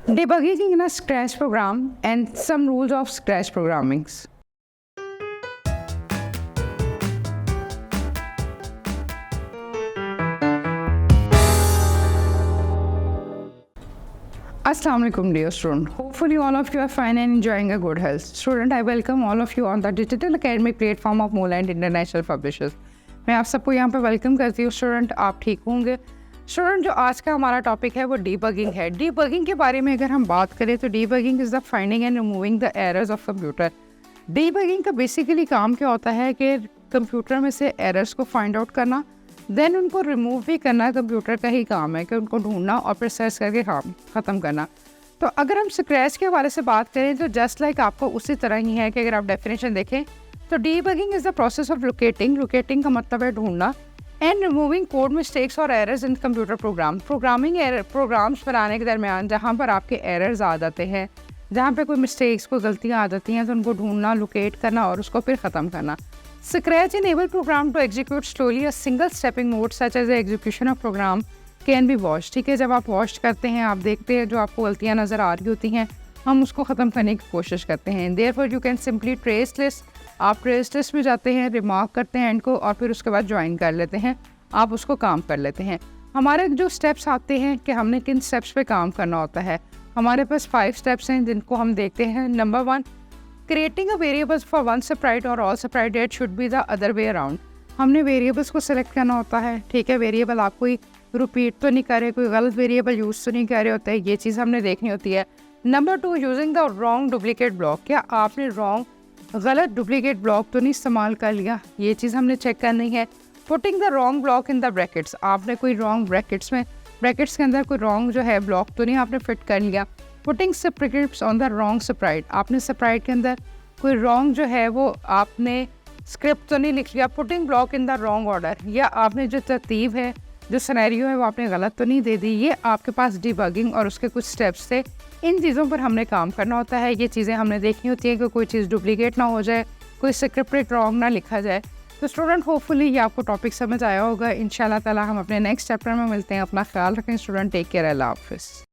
Debugging in a Scratch program and some rules of Scratch programming. Assalamu alaikum dear student. Hopefully all of you are fine and enjoying a good health. Student, I welcome all of you on the digital academic platform of Moorland International Publishers. मैं आप सबको यहाँ पे welcome करती हूँ student, आप ठीक होंगे। स्टूडेंट, जो आज का हमारा टॉपिक है वो डीबगिंग है। डीबगिंग के बारे में अगर हम बात करें तो debugging is the finding and removing the errors of computer. Debugging का बेसिकली काम क्या होता है कि कंप्यूटर में से एरर्स को फाइंड आउट करना, देन उनको रिमूव भी करना कंप्यूटर का ही काम है कि उनको ढूंढना और फिर सर्च करके काम ख़त्म करना। तो अगर हम स्क्रैच के हवाले से बात करें तो जस्ट लाइक आपको उसी तरह ही है कि अगर आप डेफिनेशन देखें तो debugging is the process of locating का मतलब है ढूंढना, एंड रिमूविंग कोड मिस्टेक्स और errors in computer program. Programs बनाने के दरमियान जहाँ पर आपके एरर्स आ जाते हैं, जहाँ पे कोई मिस्टेक्स, कोई गलतियाँ आ जाती हैं, तो उनको ढूंढना, लोकेट करना और उसको फिर ख़त्म करना। Scratch enable program to execute slowly a single stepping mode such as the execution of program can be watched। ठीक है, जब आप वॉच करते हैं, आप देखते हैं जो आपको गलतियाँ नज़र आ रही होती हैं, हम उसको ख़त्म करने की कोशिश करते हैं। therefore you can simply trace list, आप ट्रेस लिस्ट में जाते हैं, रिमार्क करते हैं एंड को, और फिर उसके बाद ज्वाइन कर लेते हैं, आप उसको काम कर लेते हैं। हमारे जो स्टेप्स आते हैं कि हमने किन स्टेप्स पे काम करना होता है, हमारे पास 5 स्टेप्स हैं जिनको हम देखते हैं। Number 1, creating a variables for one separate और all separate date should be the other way around. हमने वेरिएबल्स को सेलेक्ट करना होता है। ठीक है, वेरिएबल आप कोई रिपीट तो नहीं कर रहे, कोई गलत वेरिएबल यूज़ तो नहीं कर रहे होते हैं, ये चीज़ हमने देखनी होती है। Number 2, using the wrong duplicate block, क्या आपने गलत डुप्लीकेट ब्लॉक तो नहीं इस्तेमाल कर लिया, ये चीज़ हमने चेक करनी है। Putting the wrong block in the brackets, आपने कोई रॉन्ग ब्रैकेट्स के अंदर कोई रॉन्ग जो है ब्लॉक तो नहीं आपने फिट कर लिया। Putting scripts on the wrong separate, आपने सेपरेट के अंदर कोई रॉन्ग जो है वो आपने स्क्रिप्ट तो नहीं लिख लिया। Putting block in the wrong order, या आपने जो तरतीब है, जो सिनेरियो है वो आपने गलत तो नहीं दे दी। ये आपके पास डीबगिंग और उसके कुछ स्टेप्स थे, इन चीज़ों पर हमने काम करना होता है। ये चीज़ें हमने देखनी होती हैं कि कोई चीज़ डुप्लीकेट ना हो जाए, कोई स्क्रिप्ट रॉन्ग ना लिखा जाए। तो स्टूडेंट, होपफुली ये आपको टॉपिक समझ आया होगा। इंशाल्लाह ताला हम अपने नेक्स्ट चैप्टर में मिलते हैं। अपना ख्याल रखें स्टूडेंट, टेक केयर, अल्लाह हाफिज़।